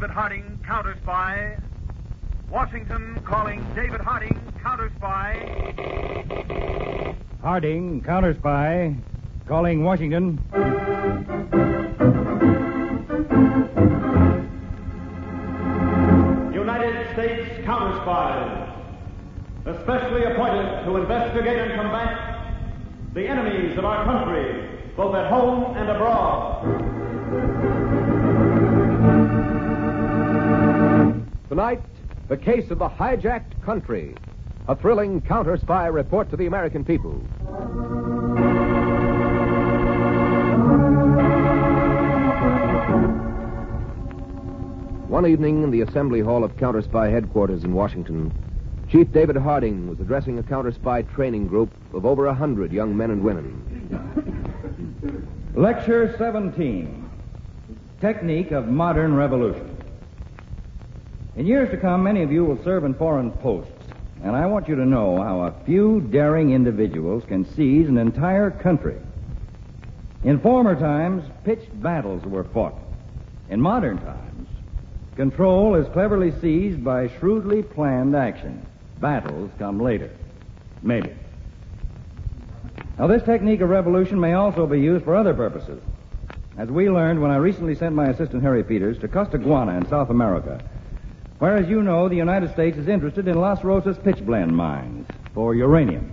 David Harding, Counterspy. Washington calling David Harding, Counterspy. Harding, Counterspy, calling Washington. United States Counterspies, especially appointed to investigate and combat the enemies of our country, both at home and abroad. Tonight, the case of the hijacked country. A thrilling counter-spy report to the American people. One evening in the assembly hall of Counterspy headquarters in Washington, Chief David Harding was addressing a counter-spy training group of over 100 young men and women. Lecture 17, Technique of Modern Revolution. In years to come, many of you will serve in foreign posts, and I want you to know how a few daring individuals can seize an entire country. In former times, pitched battles were fought. In modern times, control is cleverly seized by shrewdly planned action. Battles come later. Maybe. Now, this technique of revolution may also be used for other purposes. As we learned when I recently sent my assistant, Harry Peters, to Costaguana in South America, where, as you know, the United States is interested in Las Rosas pitchblende mines for uranium.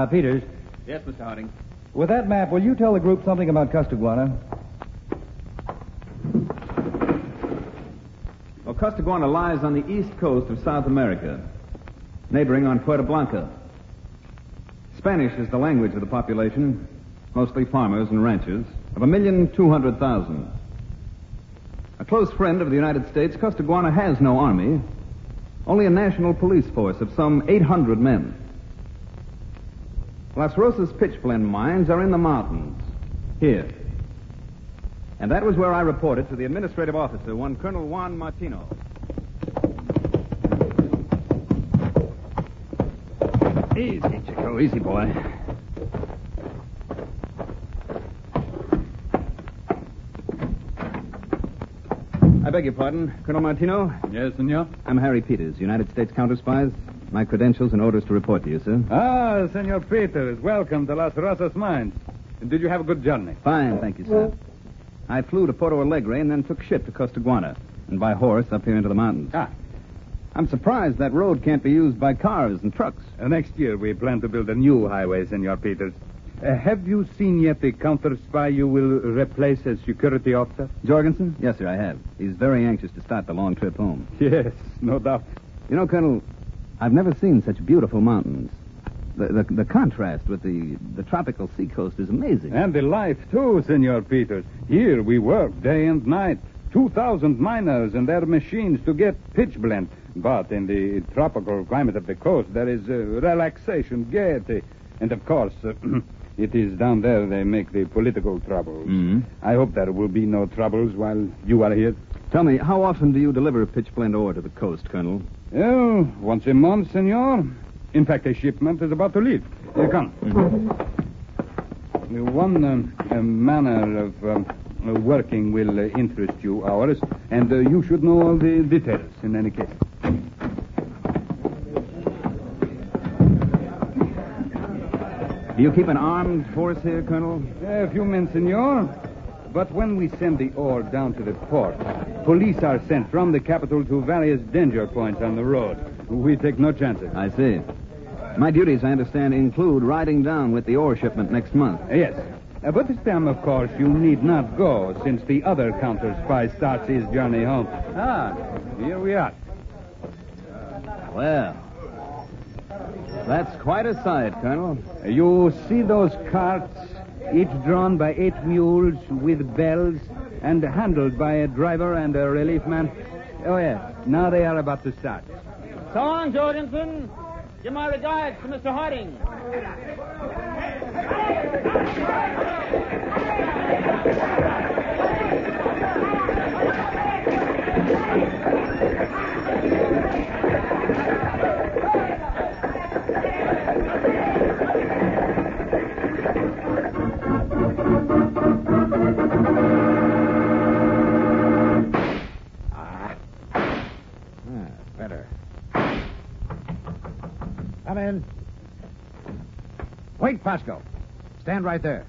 Peters. Yes, Mr. Harding. With that map, will you tell the group something about Costaguana? Well, Costaguana lies on the east coast of South America, neighboring on Puerto Blanca. Spanish is the language of the population, mostly farmers and ranchers, of 1,200,000. A close friend of the United States, Costaguana has no army, only a national police force of some 800 men. Las Rosas pitchblende mines are in the mountains, here. And that was where I reported to the administrative officer, one Colonel Juan Martino. Easy, Chico. Easy, boy. I beg your pardon, Colonel Martino? Yes, senor? I'm Harry Peters, United States Counterspies. My credentials and orders to report to you, sir. Ah, Senor Peters. Welcome to Las Rosas Mines. Did you have a good journey? Fine, thank you, sir. I flew to Porto Alegre and then took ship to Costaguana, and by horse up here into the mountains. Ah. I'm surprised that road can't be used by cars and trucks. Next year we plan to build a new highway, Senor Peters. Have you seen yet the counter-spy you will replace as security officer? Jorgensen? Yes, sir, I have. He's very anxious to start the long trip home. Yes, no doubt. You know, Colonel, I've never seen such beautiful mountains. The contrast with the tropical seacoast is amazing. And the life, too, Senor Peters. Here we work day and night. 2,000 miners and their machines to get pitchblende. But in the tropical climate of the coast, there is relaxation, gaiety. And, of course, it is down there they make the political troubles. Mm-hmm. I hope there will be no troubles while you are here. Tell me, how often do you deliver pitchblende ore to the coast, Colonel? Oh, once a month, Senor. In fact, a shipment is about to leave. Here, come. Mm-hmm. One manner of working will interest you, ours, and you should know all the details in any case. Do you keep an armed force here, Colonel? A few men, Senor. But when we send the ore down to the port, police are sent from the capital to various danger points on the road. We take no chances. I see. My duties, I understand, include riding down with the ore shipment next month. Yes. But this time, of course, you need not go, since the other counter-spy starts his journey home. Ah, here we are. Well, that's quite a sight, Colonel. You see those carts, each drawn by 8 mules with bells and handled by a driver and a relief man? Oh, yes. Now they are about to start. So long, Jorgensen. Give my regards to Mr. Harding. Better. Come in. Wait, Pasco. Stand right there.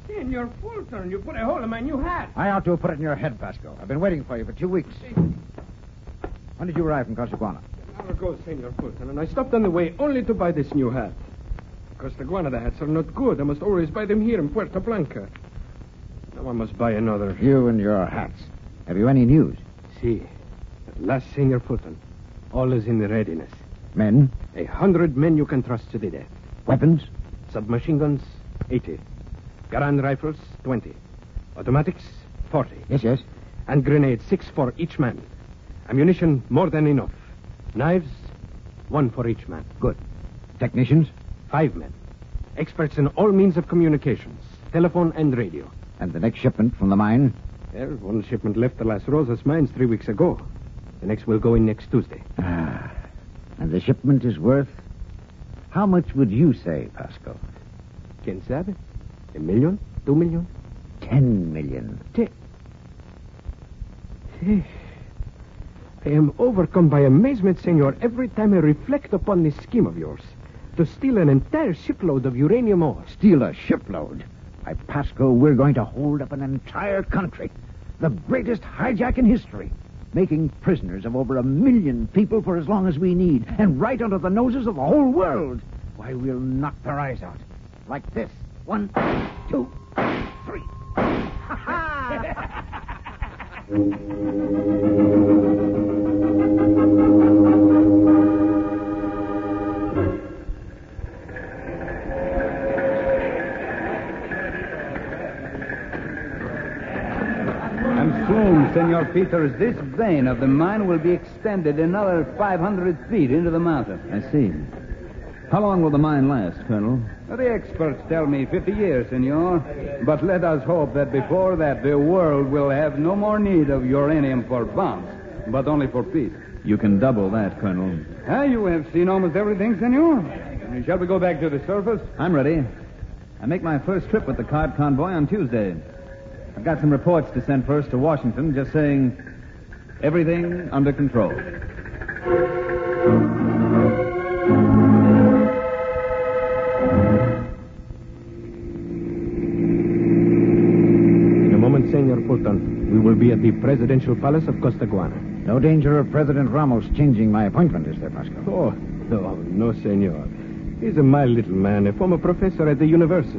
Senor Fulton, you put a hole in my new hat. I ought to have put it in your head, Pasco. I've been waiting for you for 2 weeks. When did you arrive from Costaguana? An hour ago, Senor Fulton, and I stopped on the way only to buy this new hat. Costaguana, the hats are not good. I must always buy them here in Puerto Blanca. Now I must buy another. You and your hats. Have you any news? Si. At last, Senor Fulton. All is in readiness. Men? 100 men you can trust to the death. Weapons? Submachine guns, 80. Garand rifles, 20. Automatics, 40. Yes. And grenades, 6 for each man. Ammunition, more than enough. Knives, 1 for each man. Good. Technicians? 5 men. Experts in all means of communications, telephone and radio. And the next shipment from the mine? Well, one shipment left the Las Rosas mines 3 weeks ago. The next will go in next Tuesday. And the shipment is worth... How much would you say, Pasco? Quien sabe? $1 million? $2 million? 10 million. I am overcome by amazement, senor, every time I reflect upon this scheme of yours. To steal an entire shipload of uranium ore. Steal a shipload? Why, Pasco, we're going to hold up an entire country. The greatest hijack in history. Making prisoners of over 1 million people for as long as we need. And right under the noses of the whole world. Why, we'll knock their eyes out. Like this. 1, 2, 3. And soon, Senor Peters, this vein of the mine will be extended another 500 feet into the mountain. I see. How long will the mine last, Colonel? The experts tell me 50 years, senor. But let us hope that before that the world will have no more need of uranium for bombs, but only for peace. You can double that, Colonel. You have seen almost everything, senor. Shall we go back to the surface? I'm ready. I make my first trip with the card convoy on Tuesday. I've got some reports to send first to Washington, just saying everything under control. Senor Fulton, we will be at the presidential palace of Costaguana. No danger of President Ramos changing my appointment, is there, Pasco? Oh, no, senor. He's a mild little man, a former professor at the university.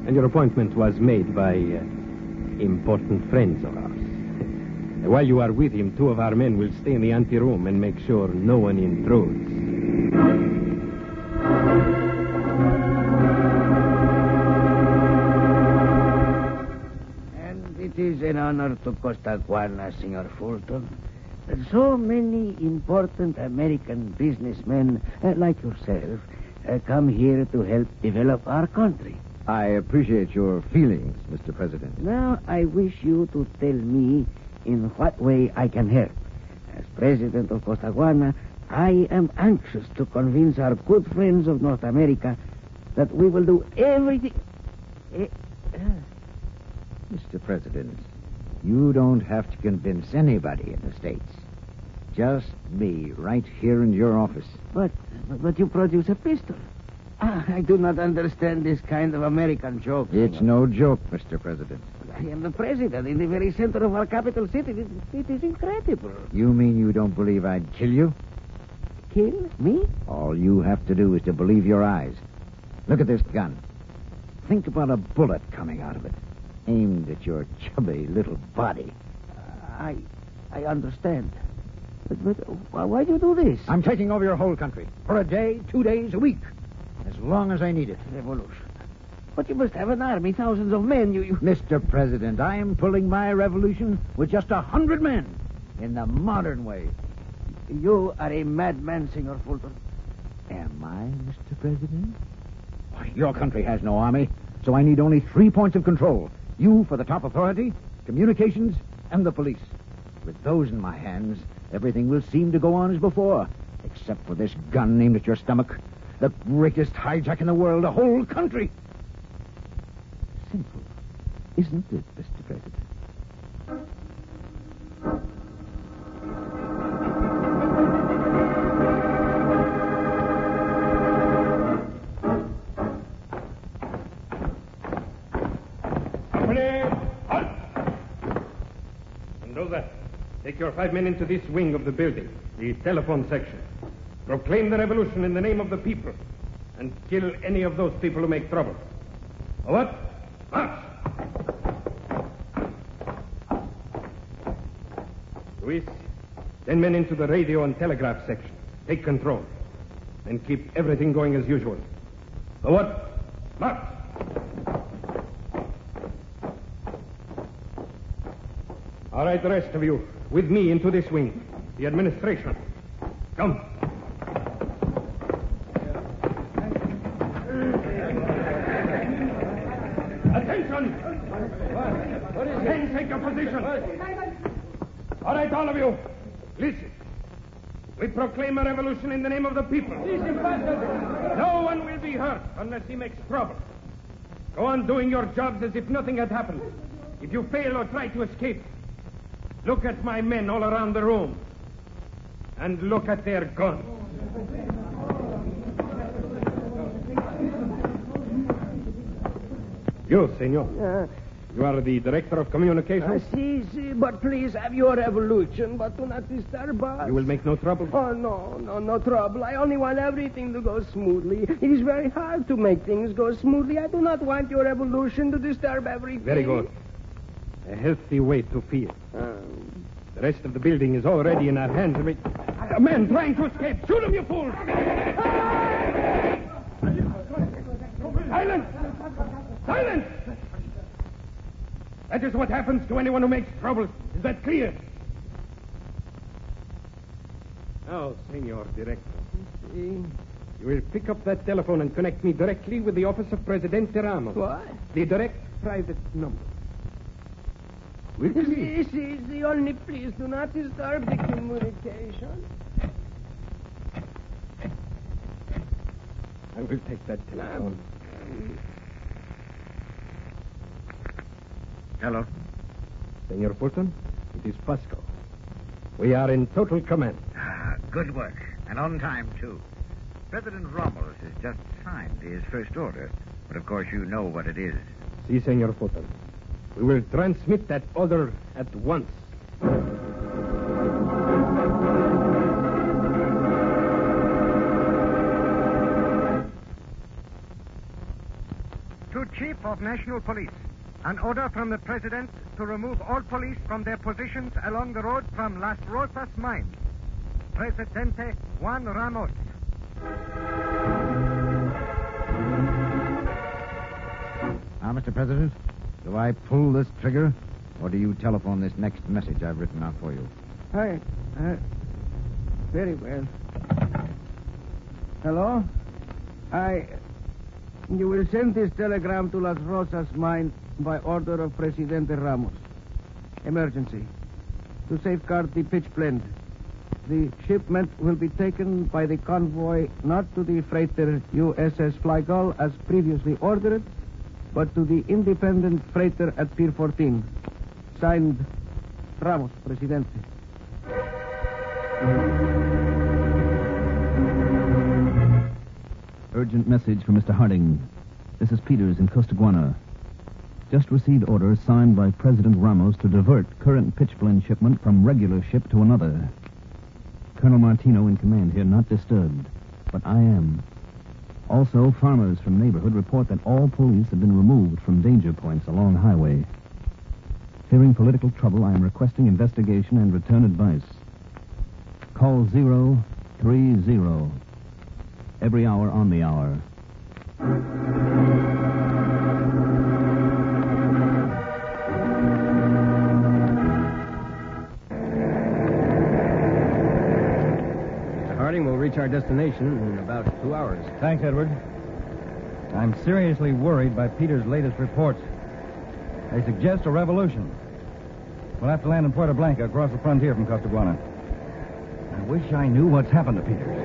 And your appointment was made by important friends of ours. While you are with him, 2 of our men will stay in the anteroom and make sure no one intrudes. It is an honor to Costaguana, Senor Fulton. So many important American businessmen like yourself come here to help develop our country. I appreciate your feelings, Mr. President. Now, I wish you to tell me in what way I can help. As president of Costaguana, I am anxious to convince our good friends of North America that we will do everything... Mr. President, you don't have to convince anybody in the States. Just me, right here in your office. But you produce a pistol. I do not understand this kind of American joke. It's no joke, Mr. President. I am the president in the very center of our capital city. It is incredible. You mean you don't believe I'd kill you? Kill me? All you have to do is to believe your eyes. Look at this gun. Think about a bullet coming out of it. Aimed at your chubby little body. I understand. But why do you do this? I'm taking over your whole country. For a day, 2 days, a week. As long as I need it. Revolution. But you must have an army, thousands of men. You... Mr. President, I am pulling my revolution with just 100 men. In the modern way. You are a madman, Senor Fulton. Am I, Mr. President? Why, your country has no army, so I need only 3 points of control. You for the top authority, communications, and the police. With those in my hands, everything will seem to go on as before, except for this gun aimed at your stomach. The greatest hijack in the world, a whole country. Simple, isn't it, Mr. President? your 5 men into this wing of the building, the telephone section. Proclaim the revolution in the name of the people, and kill any of those people who make trouble. What? March! Luis, 10 men into the radio and telegraph section. Take control. And keep everything going as usual. What? March! All right, the rest of you, with me into this wing. The administration. Come. Attention! What is it? Men, take your position. All right, all of you, listen. We proclaim a revolution in the name of the people. No one will be hurt unless he makes trouble. Go on doing your jobs as if nothing had happened. If you fail or try to escape, look at my men all around the room. And look at their guns. You, senor. You are the director of communications? Si, but please have your revolution, but do not disturb us. You will make no trouble? Oh, no trouble. I only want everything to go smoothly. It is very hard to make things go smoothly. I do not want your revolution to disturb everything. Very good. A healthy way to feel. The rest of the building is already in our hands. A man trying to escape. Shoot him, you fool! Silence! Silence! That is what happens to anyone who makes trouble. Is that clear? Now, Senor Director, you will pick up that telephone and connect me directly with the office of Presidente Ramos. What? The direct private number. Quickly. Si, only please do not disturb the communication. I will take that telephone. Hello. Senor Fulton, it is Pasco. We are in total command. Good work. And on time, too. President Ramos has just signed his first order. But, of course, you know what it is. Si, Senor Fulton. We will transmit that order at once. To Chief of National Police, an order from the President to remove all police from their positions along the road from Las Rosas mine. Presidente Juan Ramos. Now, Mr. President, do I pull this trigger, or do you telephone this next message I've written out for you? Very well. Hello? You will send this telegram to Las Rosas mine by order of Presidente Ramos. Emergency. To safeguard the pitch blende. The shipment will be taken by the convoy not to the freighter USS Flygull as previously ordered, but to the independent freighter at Pier 14. Signed, Ramos, Presidente. Urgent message from Mr. Harding. This is Peters in Costaguana. Just received orders signed by President Ramos to divert current pitchblende shipment from regular ship to another. Colonel Martino in command here, not disturbed, but I am. Also, farmers from neighborhood report that all police have been removed from danger points along highway. Fearing political trouble, I am requesting investigation and return advice. Call 030. Every hour on the hour. Mr. Harding will reach our destination in about 2 hours. Thanks, Edward. I'm seriously worried by Peter's latest reports. They suggest a revolution. We'll have to land in Puerto Blanca across the frontier from Costaguana. I wish I knew what's happened to Peters.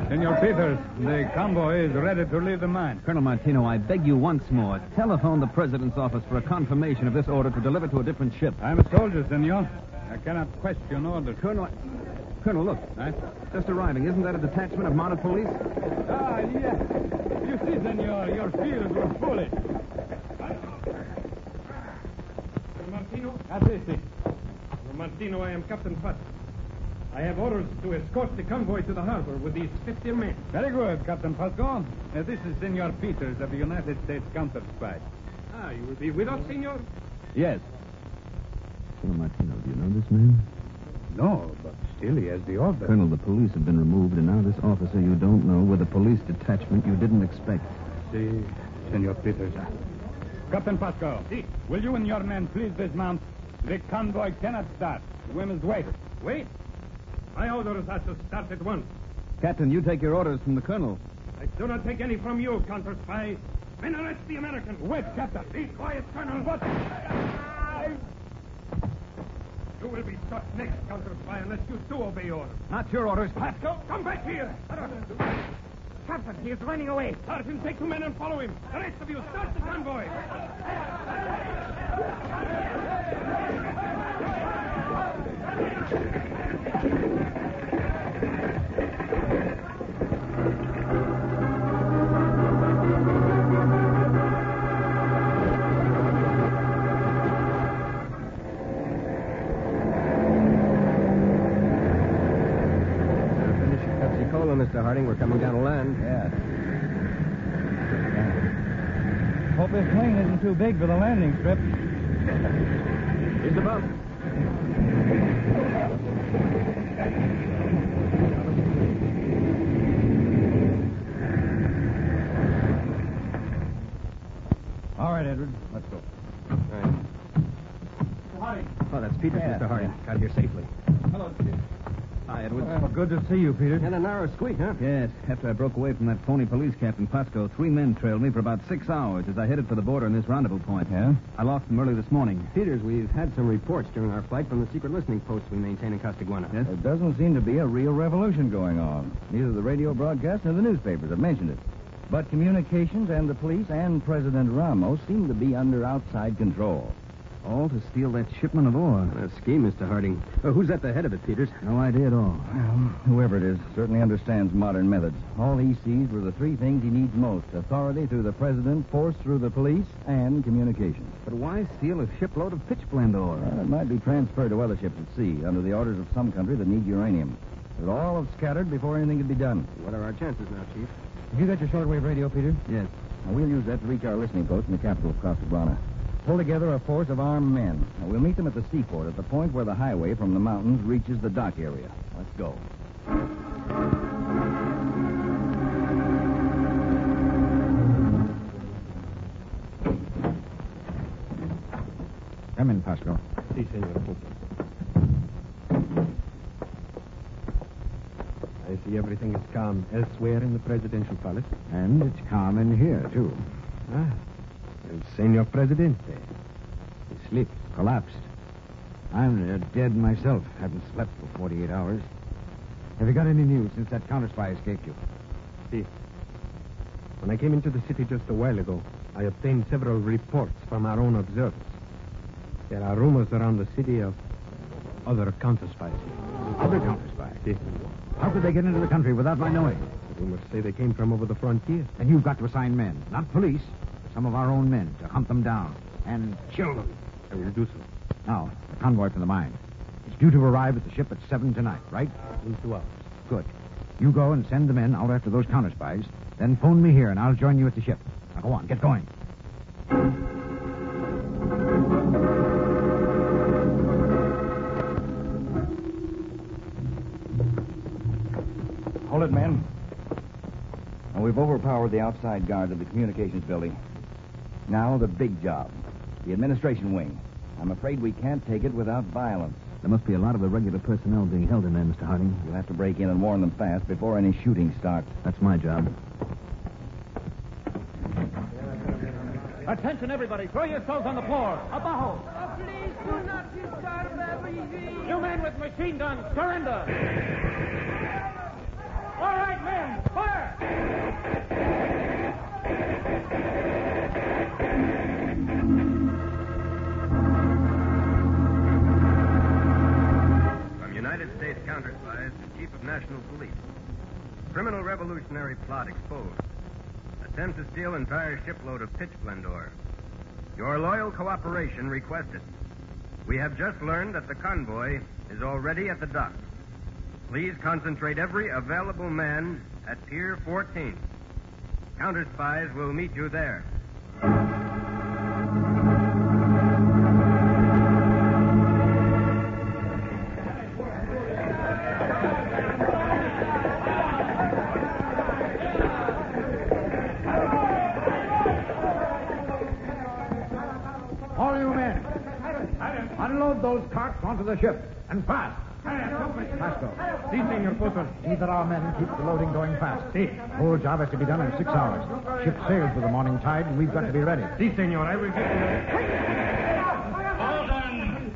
Senor Peters, the convoy is ready to leave the mine. Colonel Martino, I beg you once more, telephone the President's office for a confirmation of this order to deliver to a different ship. I'm a soldier, senor. I cannot question orders. Colonel Colonel, look. Just arriving. Isn't that a detachment of mounted police? Ah, yes. You see, senor, your fears were foolish. Martino? Assisi. Martino, I am Captain Putt. I have orders to escort the convoy to the harbor with these 50 men. Very good, Captain Pasco. This is Senor Peters of the United States Counterspy. Ah, you will be with us, senor? Yes. Colonel Martino, do you know this man? No, but still he has the order. Colonel, the police have been removed, and now this officer you don't know with a police detachment you didn't expect. Si, Senor Peters. Captain Pasco, will you and your men please dismount? The convoy cannot start. We must wait. Wait? My orders are to start at once. Captain, you take your orders from the colonel. I do not take any from you, Counterspy. Men, arrest the American. Wait, Captain. Be quiet, Colonel. What? You will be shot next, Counterspy, unless you do obey orders. Not your orders, Pasco, come back here. Captain, he is running away. Sergeant, take 2 men and follow him. The rest of you, start the convoy. Mr. Harding, we're coming down to land. Yeah. Hope this plane isn't too big for the landing strip. Here's the bump. All right, Edward. Let's go. All right. Mr. Harding. Oh, that's Peters, Yeah. Mr. Harding. Got here safely. Hello, Steve. Hi, Edwards. Well, good to see you, Peter. And a narrow squeak, huh? Yes, after I broke away from that phony police captain, Pasco, 3 men trailed me for about 6 hours as I headed for the border in this rendezvous point. Yeah? I lost them early this morning. Peters, we've had some reports during our flight from the secret listening posts we maintain in Costaguana. Yes? There doesn't seem to be a real revolution going on. Neither the radio broadcast nor the newspapers have mentioned it. But communications and the police and President Ramos seem to be under outside control. All to steal that shipment of ore. A scheme, Mr. Harding. Who's at the head of it, Peters? No idea at all. Well, whoever it is certainly understands modern methods. All he sees were the 3 things he needs most: authority through the president, force through the police, and communications. But why steal a shipload of pitch blende ore? Well, it might be transferred to other ships at sea under the orders of some country that need uranium. But all have scattered before anything can be done. What are our chances now, Chief? Have you got your shortwave radio, Peter? Yes. Now, we'll use that to reach our listening post in the capital of Costaguana. Pull together a force of armed men. Now, we'll meet them at the seaport at the point where the highway from the mountains reaches the dock area. Let's go. Come in, Pasco. Si, senor. I see everything is calm elsewhere in the presidential palace. And it's calm in here, too. Ah. El Senor Presidente. He sleeps. Collapsed. I'm dead myself. Haven't slept for 48 hours. Have you got any news since that counterspy escaped you? Si. When I came into the city just a while ago, I obtained several reports from our own observers. There are rumors around the city of other counterspies. Other counterspies? Si. How could they get into the country without my knowing? The rumors say they came from over the frontier. And you've got to assign men, not police, but some of our own men, to hunt them down and kill them. I will do so. Now, the convoy from the mine. It's due to arrive at the ship at 7 tonight, right? In 2 hours. Good. You go and send the men out after those counterspies, then phone me here and I'll join you at the ship. Now go on, get going. Hold it, men. Now, we've overpowered the outside guard of the communications building. Now, the big job. The administration wing. I'm afraid we can't take it without violence. There must be a lot of the regular personnel being held in there, Mr. Harding. You'll have to break in and warn them fast before any shooting starts. That's my job. Attention, everybody. Throw yourselves on the floor. Abajo. Please do not disturb everything. You men with machine guns, surrender. All right, men, fire. From United States Counterspy, Chief of National Police. Criminal revolutionary plot exposed. Attempt to steal entire shipload of pitchblende ore. Your loyal cooperation requested. We have just learned that the convoy is already at the dock. Please concentrate every available man at Pier 14. Counterspies will meet you there. All you men, unload those carts onto the ship, and fast. Pasco. Si, Senor Fulton. Either our men keep the loading going fast. Si. Whole job has to be done in 6 hours. Ship sails with the morning tide, and we've got to be ready. Si, Senor. I will get Fulton!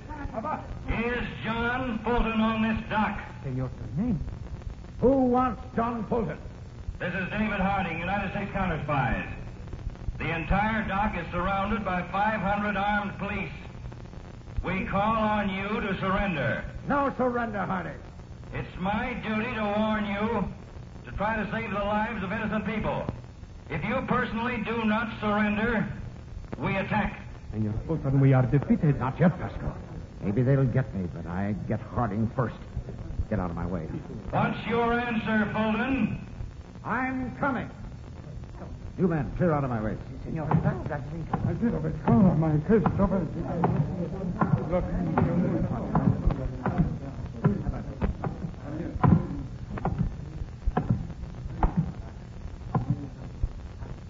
Here's John Fulton on this dock. Senor, name? Who wants John Fulton? This is David Harding, United States Counterspies. The entire dock is surrounded by 500 armed police. We call on you to surrender. No surrender, Harding. It's my duty to warn you to try to save the lives of innocent people. If you personally do not surrender, we attack. Senor Fulton, we are defeated. Not yet, Pasco. Maybe they'll get me, but I get Harding first. Get out of my way. What's your answer, Fulton? I'm coming. You men, clear out of my way. Senor, I did of it. Oh, my case is over. Look.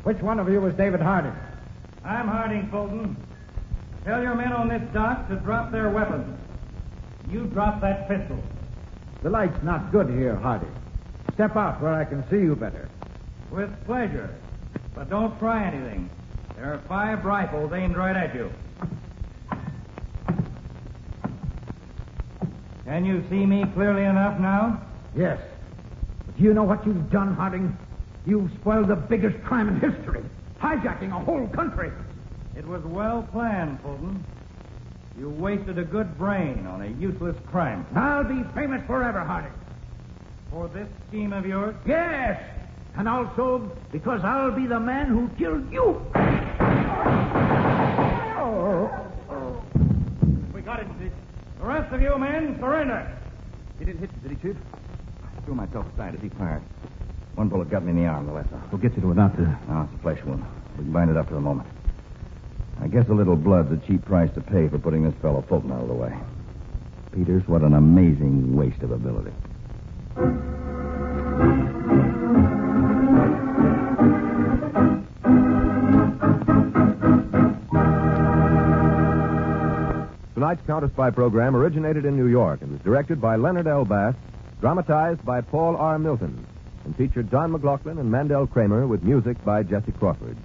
Which one of you is David Harding? I'm Harding, Fulton. Tell your men on this dock to drop their weapons. You drop that pistol. The light's not good here, Harding. Step out where I can see you better. With pleasure. But don't try anything. There are 5 rifles aimed right at you. Can you see me clearly enough now? Yes. But do you know what you've done, Harding? You've spoiled the biggest crime in history. Hijacking a whole country. It was well planned, Fulton. You wasted a good brain on a useless crime. I'll be famous forever, Harding. For this scheme of yours? Yes. And also because I'll be the man who killed you. We got it, Chief. The rest of you men, surrender. He didn't hit you, did he, Chief? I threw myself aside as he fired. One bullet got me in the arm, the left arm. We'll get you to a doctor. No, it's a flesh wound. We can bind it up for the moment. I guess a little blood's a cheap price to pay for putting this fellow Fulton out of the way. Peters, what an amazing waste of ability. Tonight's Counterspy program originated in New York and was directed by Leonard L. Bass, dramatized by Paul R. Milton, and featured Don McLaughlin and Mandel Kramer with music by Jesse Crawford.